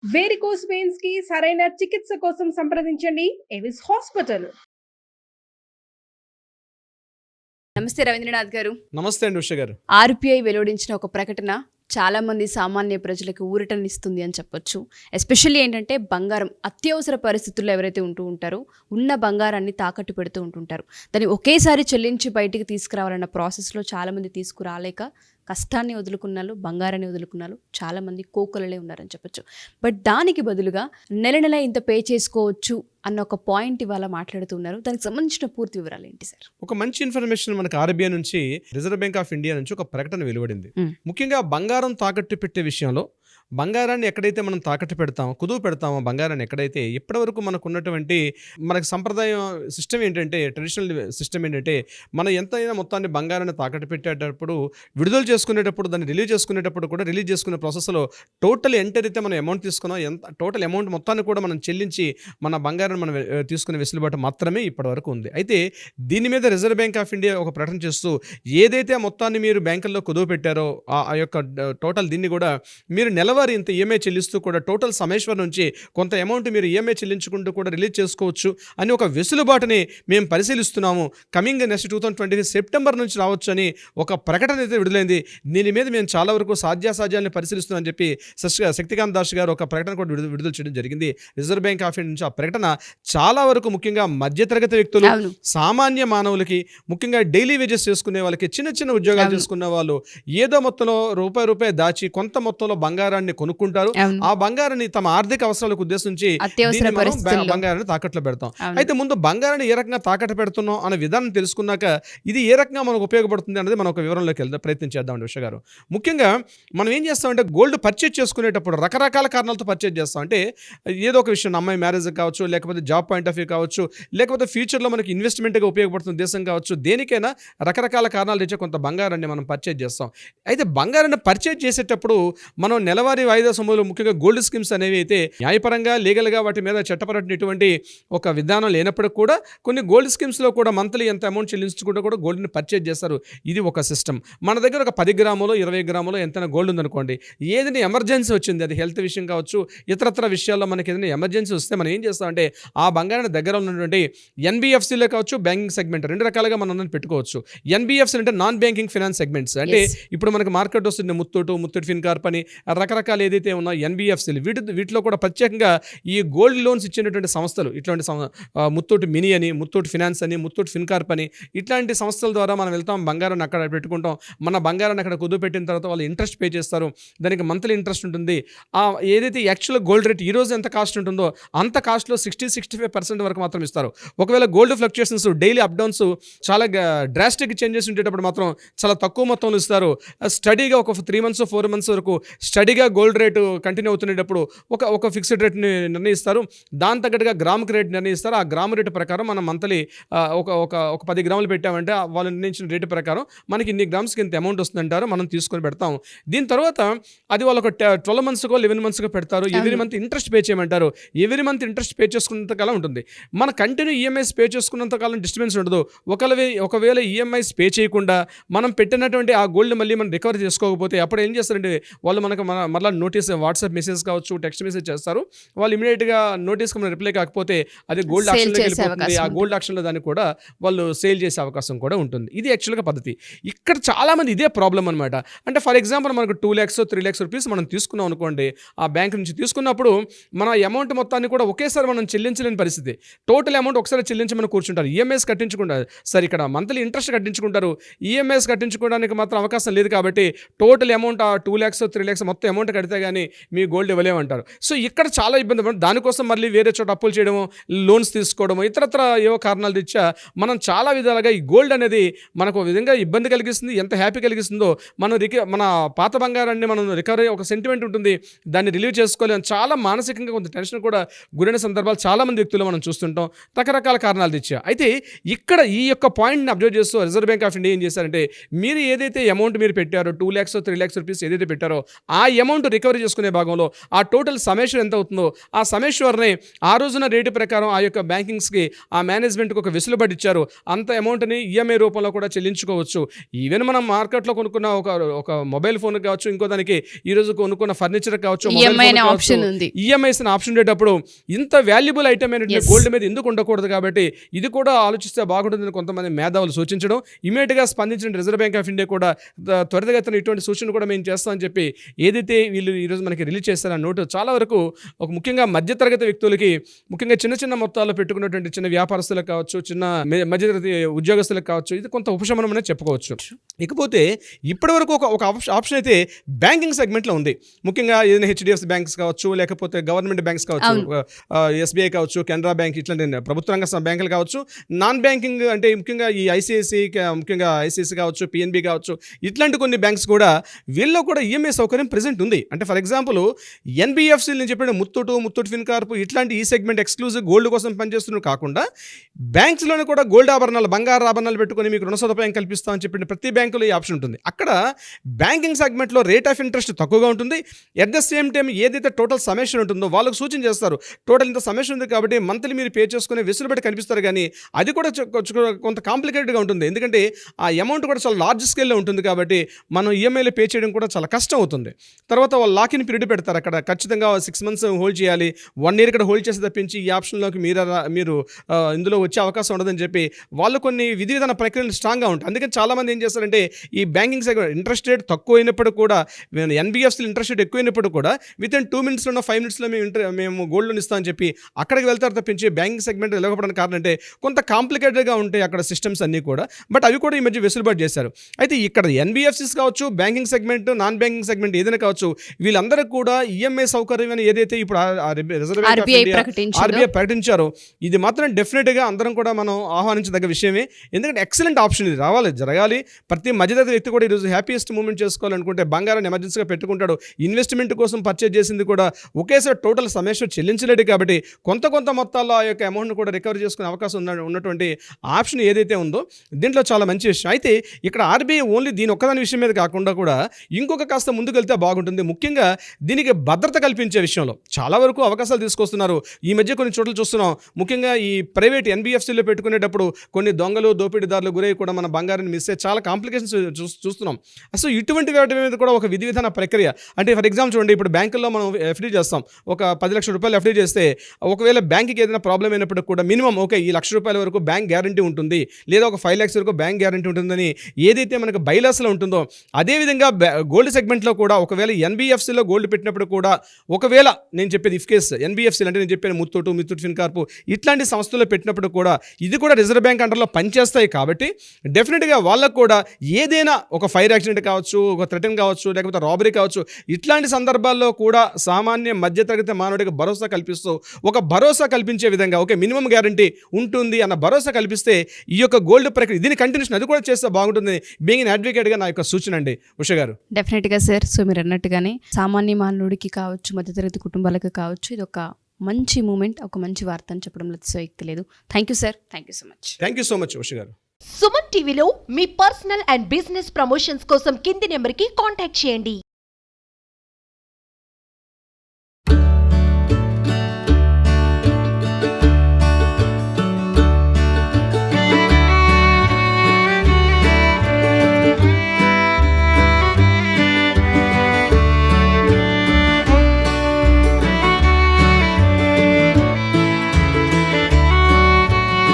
Varicose veins కి సరైన చికిత్స కోసం సంప్రదించండి ఎవిస్ హాస్పిటల్. నమస్తే రవీంద్రనాథ్ గారు. నమస్తే అండి ఉష గారు. ఆర్బీఐ వెలువడించిన ఒక ప్రకటన చాలా మంది సామాన్య ప్రజలకు ఊరటనిస్తుంది అని చెప్పొచ్చు. ఎస్పెషల్లీ ఏంటంటే బంగారం అత్యవసర పరిస్థితుల్లో ఎవరైతే ఉంటూ ఉంటారో ఉన్న బంగారాన్ని తాకట్టు పెడుతూ ఉంటుంటారు. దాన్ని ఒకేసారి చెల్లించి బయటికి తీసుకురావాలన్న ప్రాసెస్లో చాలామంది తీసుకురాలేక కష్టాన్ని వదులుకున్నారు, బంగారాన్ని వదులుకున్నారు. చాలామంది కోకొలలే ఉన్నారని చెప్పొచ్చు. బట్ దానికి బదులుగా నెల నెల ఇంత పే చేసుకోవచ్చు అన్న ఒక పాయింట్ ఇవాళ మాట్లాడుతున్నారు. దానికి సంబంధించిన పూర్తి వివరాలు ఏంటి సార్? ఒక మంచి ఇన్ఫర్మేషన్ మనకు ఆర్బీఐ నుంచి, రిజర్వ్ బ్యాంక్ ఆఫ్ ఇండియా నుంచి ఒక ప్రకటన వెలువడింది. ముఖ్యంగా బంగారం తాకట్టు పెట్టే విషయంలో బంగారాన్ని ఎక్కడైతే మనం తాకట్టు పెడతామో, కుదువు పెడతామో బంగారాన్ని ఎక్కడైతే ఇప్పటివరకు మనకు ఉన్నటువంటి మనకు సంప్రదాయం సిస్టమ్ ఏంటంటే, ట్రెడిషనల్ సిస్టమ్ ఏంటంటే, మనం ఎంతైనా మొత్తాన్ని బంగారాన్ని తాకట్టు పెట్టేటప్పుడు, విడుదల చేసుకునేటప్పుడు, దాన్ని రిలీజ్ చేసుకునేటప్పుడు కూడా రిలీజ్ చేసుకునే ప్రాసెస్లో టోటల్ ఎంతైతే మనం అమౌంట్ తీసుకున్నాం, ఎంత టోటల్ అమౌంట్ మొత్తాన్ని కూడా మనం చెల్లించి మన బంగారాన్ని మనం తీసుకునే వెసులుబాటు మాత్రమే ఇప్పటివరకు ఉంది. అయితే దీని మీద రిజర్వ్ బ్యాంక్ ఆఫ్ ఇండియా ఒక ప్రకటన చేస్తూ, ఏదైతే మొత్తాన్ని మీరు బ్యాంకుల్లో కుదువు పెట్టారో ఆ యొక్క టోటల్ దీన్ని కూడా మీరు నెలవారీ ఇంత ఈఎంఐ చెల్లిస్తూ కూడా టోటల్ సమేశ్వర్ నుంచి కొంత అమౌంట్ మీరు ఈఎంఐ చెల్లించుకుంటూ కూడా రిలీజ్ చేసుకోవచ్చు అని ఒక వెసులుబాటుని మేము పరిశీలిస్తున్నాము. కమింగ్ నెక్స్ట్ 2025 సెప్టెంబర్ నుంచి రావచ్చు అని ఒక ప్రకటన అయితే విడుదలైంది. దీని మీద మేము చాలా వరకు సాధ్యాసాధ్యాలను పరిశీలిస్తున్నామని చెప్పి శక్తికాంత్ దాస్ గారు ఒక ప్రకటన కూడా విడుదల చేయడం జరిగింది. రిజర్వ్ బ్యాంక్ ఆఫ్ ఇండియా నుంచి ఆ ప్రకటన చాలా వరకు ముఖ్యంగా మధ్యతరగతి వ్యక్తులు, సామాన్య మానవులకి, ముఖ్యంగా డైలీ వేజెస్ చేసుకునే వాళ్ళకి, చిన్న చిన్న ఉద్యోగాలు చేసుకునే వాళ్ళు ఏదో మొత్తంలో రూపాయి దాచి కొంత మొత్తంలో బంగారాన్ని కొనుక్కుంటారు. ఆ బంగారాన్ని తమ ఆర్థిక అవసరాలకు ఉద్దేశించి బంగారాన్ని తాకట్లో పెడతాం. అయితే ముందు బంగారాన్ని ఏ రకంగా తాకట్టు పెడుతున్నాం అనే విధానం తెలుసుకున్నాక ఇది ఏ రకంగా మనకు ఉపయోగపడుతుంది అనేది మనం ఒక వివరంలోకి ప్రయత్నం చేద్దామండి ఉష గారు. ముఖ్యంగా మనం ఏం చేస్తామంటే, గోల్డ్ పర్చేజ్ చేసుకునేటప్పుడు రకరకాల కారణాలతో పర్చేజ్ చేస్తాం. అంటే ఏదో ఒక విషయం, అమ్మాయి మ్యారేజ్ కావచ్చు, లేకపోతే జాబ్ పాయింట్ ఆఫ్ వ్యూ కావచ్చు, లేకపోతే ఫ్యూచర్లో మనకి ఇన్వెస్ట్మెంట్గా ఉపయోగపడుతున్న దేశం కావచ్చు, దేనికైనా రకరకాల కారణాలు తెచ్చే కొంత బంగారాన్ని మనం పర్చేజ్ చేస్తాం. అయితే బంగారాన్ని పర్చేజ్ చేసేటప్పుడు మనం నెలవారీ వాయిదా సమయంలో ముఖ్యంగా గోల్డ్ స్కీమ్స్ అనేవి అయితే న్యాయపరంగా, లీగల్గా వాటి మీద చట్టపరమైనటువంటి ఒక విధానం లేనప్పటికీ కూడా కొన్ని గోల్డ్ స్కీమ్స్లో కూడా మంత్లీ ఎంత అమౌంట్ చెల్లించుకుంటూ కూడా గోల్డ్ని పర్చేజ్ చేస్తారు. ఇది ఒక సిస్టమ్. మన దగ్గర ఒక 10 గ్రాములో 20 గ్రాములో ఎంతైనా గోల్డ్ ఉందనుకోండి, ఏదైనా ఎమర్జెన్సీ వచ్చింది, అది హెల్త్ విషయం కావచ్చు, ఇతరత్ర విషయాల్లో మనకి ఏదైనా ఎమర్జెన్సీ వస్తే మనం ఏం చేస్తామంటే, ఆ బంగారాన్ని దగ్గర ఉన్నటువంటి ఎన్బిఎఫ్సీలో కావచ్చు, బ్యాంకింగ్ సెగ్మెంట్, రెండు రకాలుగా మనం పెట్టుకోవచ్చు. ఎన్బిఎఫ్సీ అంటే నాన్ బ్యాంకింగ్ ఫైనాన్స్ సెగ్మెంట్స్. అంటే ఇప్పుడు మనకి మార్కెట్ వస్తుంది ముత్తూట్ ఫిన్కార్ప్ అని రకరకాలు ఏదైతే ఉన్నా ఎన్బిఎఫ్సీలు, వీటిలో కూడా ప్రత్యేకంగా ఈ గోల్డ్ లోన్స్ ఇచ్చినటువంటి సంస్థలు, ఇట్లాంటి ముత్తూట్ మినీ అని, ముత్తూట్ ఫినాన్స్ అని, ముత్తూట్ ఫిన్కార్ప్ అని, ఇట్లాంటి సంస్థల ద్వారా మనం వెళ్తాం, బంగారాన్ని అక్కడ పెట్టుకుంటాం. మన బంగారాన్ని అక్కడ కుదువు పెట్టిన తర్వాత వాళ్ళు ఇంట్రెస్ట్ పే చేస్తారు. దానికి మంత్లీ ఇంట్రెస్ట్ ఉంటుంది. ఏదైతే యాక్చువల్ గోల్డ్ రేట్ ఈ రోజు ఎంత కాస్ట్ ఉంటుందో అంత కాస్ట్లో 60-65% వరకు మాత్రం ఇస్తారు. ఒకవేళ gold fluctuations, daily up downs, చాలా డ్రాస్టిక్ చేంజెస్ ఉండేటప్పుడు మాత్రం చాలా తక్కువ మొత్తంలో ఇస్తారు. స్టడీగా ఒక 3 months 4 months వరకు స్టడీగా గోల్డ్ రేటు కంటిన్యూ అవుతున్నప్పుడు ఒక ఫిక్స్డ్ రేట్ని నిర్ణయిస్తారు. దాని తగ్గట్టుగా గ్రాముకి రేట్ నిర్ణయిస్తారు. ఆ గ్రాము రేటు ప్రకారం మనం మంత్లీ ఒక 10 గ్రాములు పెట్టామంటే వాళ్ళు నిర్ణయించిన రేటు ప్రకారం మనకి ఇన్ని గ్రామ్స్కి ఇంత అమౌంట్ వస్తుందంటారు, మనం తీసుకొని పెడతాం. దీని తర్వాత అది వాళ్ళు ఒక 12 monthsకో 11 monthsకో పెడతారు. ఎవ్రీ మంత్ ఇంట్రెస్ట్ పే చేయమంటారు. ఎవ్రీ మంత్ ఇంట్రెస్ట్ పే చేసుకున్నంత కాలం ఉంటుంది. మన కంటిన్యూ ఈఎంఐస్ పే చేసుకున్నంత కాలం డిస్టర్బెన్స్ ఉండదు. ఒకవేళ ఈఎంఐస్ పే చేయకుండా మనం పెట్టినటువంటి ఆ గోల్డ్ మళ్ళీ మనం రికవర్ చేసుకోకపోతే అప్పుడు ఏం చేస్తారంటే, వాళ్ళు మనకు మళ్ళీ నోటీస్, వాట్సాప్ మెసేజ్ కావచ్చు, టెక్స్ట్ మెసేజ్ చేస్తారు. వాళ్ళు ఇమీడియట్గా నోటీస్కి మనం రిప్లై కాకపోతే అది గోల్డ్ ఆక్షన్లోకి వెళ్ళిపోతుంది. ఆ గోల్డ్ ఆక్షన్లో దాన్ని కూడా వాళ్ళు సేల్ చేసే అవకాశం కూడా ఉంటుంది. ఇది యాక్చువల్గా పద్ధతి. ఇక్కడ చాలామంది ఇదే ప్రాబ్లం అనమాట. అంటే ఫర్ ఎగ్జాంపుల్ మనకు 2 lakhs 3 lakhs రూపీస్ మనం తీసుకున్నాం అనుకోండి, ఆ బ్యాంక్ నుంచి తీసుకున్నప్పుడు మన అమౌంట్ మొత్తాన్ని కూడా ఒకేసారి మనం చెల్లించలేని పరిస్థితి. టోటల్ అమౌంట్ ఒకసారి చెల్లించమని కూర్చుంటారు. ఈఎంఐస్ కట్టించుకుంటారు. సరే, ఇక్కడ మంత్లీ ఇంట్రెస్ట్ కట్టించుకుంటారు. ఈఎంఐస్ కట్టించుకోవడానికి మాత్రం అవకాశం లేదు కాబట్టి టోటల్ అమౌంట్ ఆ 2 lakhs 3 lakhs మొత్తం అమౌంట్ కడితే కానీ మీ గోల్డ్ ఇవ్వలేమంటారు. సో ఇక్కడ చాలా ఇబ్బంది పడుతుంది. దానికోసం మళ్ళీ వేరే చోట అప్పులు చేయడము, లోన్స్ తీసుకోవడము, ఇతరత్ర ఏవో కారణాలు తెచ్చా మనం చాలా విధాలుగా ఈ గోల్డ్ అనేది మనకు ఒక విధంగా ఇబ్బంది కలిగిస్తుంది. ఎంత హ్యాపీ కలిగిస్తుందో, మన పాత బంగారాన్ని మనం రికవరీ, ఒక సెంటిమెంట్ ఉంటుంది, దాన్ని రిలీవ్ చేసుకోలేము. చాలా మానసికంగా కొంత టెన్షన్ కూడా గురైన సందర్భాలు చాలామంది వ్యక్తులు మనం చూస్తుంటాం, రకరకాల కారణాలు తెచ్చా. అయితే ఇక్కడ ఈ యొక్క పాయింట్ని అబ్జర్వ్ చేస్తూ రిజర్వ్ బ్యాంక్ ఆఫ్ ఇండియా ఏం చేశారంటే, మీరు ఏదైతే అమౌంట్ మీరు పెట్టారో 2 lakhs 3 lakhs రూపీస్ ఏదైతే పెట్టారో ఆ అమౌంట్ అమౌంట్ రికవరీ చేసుకునే భాగంలో ఆ టోటల్ సమేశ్వర్ ఎంత అవుతుందో ఆ సమేశ్వర్ని ఆ రోజున రేటు ప్రకారం ఆ యొక్క బ్యాంకింగ్స్కి ఆ మేనేజ్మెంట్కి ఒక వెసులుబాటు ఇచ్చారు. అంత అమౌంట్ని ఈఎంఐ రూపంలో కూడా చెల్లించుకోవచ్చు. ఈవెన్ మనం మార్కెట్లో కొనుక్కున్న ఒక మొబైల్ ఫోన్ కావచ్చు, ఇంకో దానికి ఈ రోజు కొనుక్కున్న ఫర్నిచర్ కావచ్చు, ఆప్షన్ ఉంది. ఈఎంఐస్ ఆప్షన్ ఉండేటప్పుడు ఇంత వాల్యుబుల్ ఐటమ్ అయినటువంటి గోల్డ్ మీద ఎందుకు ఉండకూడదు, కాబట్టి ఇది కూడా ఆలోచిస్తే బాగుంటుందని కొంతమంది మేధావులు సూచించడం, ఇమీడియట్గా స్పందించిన రిజర్వ్ బ్యాంక్ ఆఫ్ ఇండియా కూడా త్వరితగతిన ఇటువంటి సూచన కూడా మేము చేస్తామని చెప్పి ఏదైతే వీళ్ళు ఈరోజు మనకి రిలీజ్ చేస్తారో ఆ నోటు చాలా వరకు ఒక ముఖ్యంగా మధ్యతరగతి వ్యక్తులకి, ముఖ్యంగా చిన్న చిన్న మొత్తాల్లో పెట్టుకున్నటువంటి చిన్న వ్యాపారస్తులకు కావచ్చు, చిన్న మధ్యతరగతి ఉద్యోగస్తులకు కావచ్చు, ఇది కొంత ఉపశమనం అనేది చెప్పుకోవచ్చు. ఇకపోతే ఇప్పటి వరకు ఒక ఆప్షన్ అయితే బ్యాంకింగ్ సెగ్మెంట్లో ఉంది. ముఖ్యంగా ఏదైనా హెచ్డిఎఫ్సి బ్యాంక్స్ కావచ్చు, లేకపోతే గవర్నమెంట్ బ్యాంక్స్ కావచ్చు, ఎస్బీఐ కావచ్చు, కెనరా బ్యాంక్, ఇట్లాంటి ప్రభుత్వ రంగ బ్యాంకులు కావచ్చు, నాన్ బ్యాంకింగ్ అంటే ముఖ్యంగా ఈ ముఖ్యంగా ఐసిఐసి కావచ్చు, పిఎన్బి కావచ్చు, ఇట్లాంటి కొన్ని బ్యాంక్స్ కూడా వీళ్ళలో కూడా ఈఎంఐ సౌకర్యం ప్రెజెంట్ ఉంది. అంటే ఫర్ ఎగ్జాంపుల్ ఎన్బిఎఫ్సి నేను చెప్పిన ముత్తూట్ ఫిన్కార్ప్ ఇట్లాంటి ఈ సెగ్మెంట్ ఎక్స్క్లూజివ్ గోల్డ్ కోసం పనిచేస్తున్నారు కాకుండా బ్యాంక్స్లోనే కూడా గోల్డ్ ఆభరణాలు, బంగారు ఆభరణాలు పెట్టుకొని మీకు రుణ సదుపాయం కల్పిస్తామని చెప్పిన ప్రతి బ్యాంకులో ఈ ఆప్షన్ ఉంటుంది. అక్కడ బ్యాంకింగ్ సెగ్మెంట్లో రేట్ ఆఫ్ ఇంట్రెస్ట్ తక్కువగా ఉంటుంది. ఎట్ ద సేమ్ టైం ఏదైతే టోటల్ సమేషన్ ఉంటుందో వాళ్ళకు సూచన చేస్తారు, టోటల్ ఇంత సమేషన్ ఉంది కాబట్టి మంత్లీ మీరు పే చేసుకునే వెసులుబాటు కనిపిస్తారు. కానీ అది కూడా కొంత కాంప్లికేటెడ్గా ఉంటుంది. ఎందుకంటే ఆ అమౌంట్ కూడా చాలా లార్జ్ స్కేల్లో ఉంటుంది కాబట్టి మనం ఈఎంఐలో పే చేయడం కూడా చాలా కష్టం అవుతుంది. తర్వాత వాళ్ళు లాకిన్ పీరియడ్ పెడతారు. అక్కడ ఖచ్చితంగా 6 months హోల్డ్ చేయాలి, 1 year ఇక్కడ హోల్డ్ చేసి తప్పించి ఈ ఆప్షన్లోకి మీరు ఇందులో వచ్చే అవకాశం ఉండదని చెప్పి వాళ్ళు కొన్ని విధి విధాన ప్రక్రియలు స్ట్రాంగ్గా ఉంటాయి. అందుకని చాలామంది ఏం చేస్తారంటే ఈ బ్యాంకింగ్ సెగ్మెంట్ ఇంట్రెస్ట్ రేట్ తక్కువ అయినప్పుడు కూడా, ఎన్బిఎఫ్సి ఇంట్రెస్ట్ రేట్ ఎక్కువైనప్పుడు కూడా వితిన్ 2 minutes 5 minutes మేము గోల్డ్ లోన్ ఇస్తామని చెప్పి అక్కడికి వెళ్తారు తప్పించి బ్యాంకింగ్ సెగ్మెంట్ వెళ్ళకపోవడానికి కారణం అంటే కొంత కాంప్లికేటెడ్గా ఉంటాయి అక్కడ సిస్టమ్స్ అన్నీ కూడా. బట్ అవి కూడా ఈ మధ్య వెసులుబాటు చేశారు. అయితే ఇక్కడ ఎన్బిఎఫ్సిస్ కావచ్చు, banking segment, non banking segment ఏదైనా కావచ్చు, వీళ్ళందరూ కూడా ఈఎంఐ సౌకర్యం అని ఏదైతే ఇప్పుడు Reserve Bank of India RBI ప్రకటించారో ఇది మాత్రం డెఫినెట్గా అందరం కూడా మనం ఆహ్వానించదగ్గ విషయమే. ఎందుకంటే ఎక్సలెంట్ ఆప్షన్ ఇది జరగాలి. ప్రతి మధ్యతరగతి వ్యక్తి కూడా ఈరోజు హ్యాపీయెస్ట్ మూమెంట్ చేసుకోవాలనుకుంటే బంగారాన్ని ఎమర్జెన్సీగా పెట్టుకుంటాడు. ఇన్వెస్ట్మెంట్ కోసం పర్చేజ్ చేసింది కూడా ఒకేసారి టోటల్ సమేశ్వర్ చెల్లించలేడు కాబట్టి కొంత మొత్తాల్లో ఆ యొక్క అమౌంట్ని కూడా రికవర్ చేసుకునే అవకాశం ఉన్నటువంటి ఆప్షన్ ఏదైతే ఉందో దీంట్లో చాలా మంచి విషయం. అయితే ఇక్కడ ఆర్బీఐ ఓన్లీ దీని ఒక్కదాని విషయం మీద కాకుండా కూడా ఇంకొక కాస్త ముందుకు వెళ్తే బాగుంటుంది. ముఖ్యంగా దీనికి భద్రత కల్పించే విషయంలో చాలా వరకు అవకాశాలు తీసుకొస్తున్నారు. ఈ మధ్య కొన్ని చోట్ల చూస్తున్నాం, ముఖ్యంగా ఈ ప్రైవేట్ ఎన్బిఎఫ్సిలో పెట్టుకునేటప్పుడు కొన్ని దొంగలు, దోపిడీదారులు గురై కూడా మన బంగారాన్ని మిస్ అయ్యే చాలా కాంప్లికేషన్స్ చూస్తున్నాం. అసలు ఇటువంటి వాటి మీద కూడా ఒక విధి విధాన ప్రక్రియ, అంటే ఫర్ ఎగ్జాంపుల్ చూడండి, ఇప్పుడు బ్యాంకుల్లో మనం ఎఫ్డీ చేస్తాం, ఒక 10 లక్షల రూపాయలు ఎఫ్డీ చేస్తే ఒకవేళ బ్యాంక్కి ఏదైనా ప్రాబ్లం అయినప్పుడు కూడా మినిమం ఓకే ఈ ₹1,00,000 వరకు బ్యాంక్ గ్యారంటీ ఉంటుంది, లేదా ఒక 5 lakhs వరకు బ్యాంక్ గ్యారంటీ ఉంటుందని ఏదైతే మనకు బైలాస్లో ఉంటుందో అదేవిధంగా గోల్డ్ సెగ్మెంట్లో కూడా ఒకవేళ ఎన్బిఎఫ్సిలో గోల్డ్ పెట్టినప్పుడు కూడా ఒకవేళ నేను చెప్పేది ఇఫ్ కేస్ ఎన్బిఎఫ్సి అంటే నేను చెప్పాను ముత్తూట్ ఫిన్కార్ప్ ఇట్లాంటి సంస్థల్లో పెట్టినప్పుడు కూడా ఇది కూడా రిజర్వ్ బ్యాంక్ అండర్లో పనిచేస్తాయి కాబట్టి డెఫినెట్గా వాళ్ళకు కూడా ఏదైనా ఒక ఫైర్ యాక్సిడెంట్ కావచ్చు, ఒక థ్రెటన్ కావచ్చు, లేకపోతే రాబరీ కావచ్చు, ఇట్లాంటి సందర్భాల్లో కూడా సామాన్య మధ్యతరగతి మానవుడికి భరోసా కల్పిస్తూ ఒక భరోసా కల్పించే విధంగా ఓకే మినిమం గ్యారంటీ ఉంటుంది అన్న భరోసా కల్పిస్తే ఈ యొక్క గోల్డ్ ప్రక్రియ దీని కంటిన్యూషన్ అది కూడా చేస్తే బాగుంటుంది. బీయింగ్ అన్ అడ్వకేట్గా నా యొక్క సూచన అండి ఉష గారు. డెఫినెట్గా సార్. సో మీరు అన్నట్టుగానే సామాన్య మానవుడికి కావచ్చు, మధ్యతరగతి కుటుంబాలకు కావచ్చు, ఇది ఒక మంచి మూమెంట్, ఒక మంచి వార్త అని చెప్పడంలో అతిశయోక్తి లేదు. Thank you sir. Thank you so much. Thank you so much Usha గారు. సుమన్ టీవీలో మీ పర్సనల్ అండ్ బిజినెస్ ప్రమోషన్స్ కోసం కింది నెంబర్కి కాంటాక్ట్ చేయండి.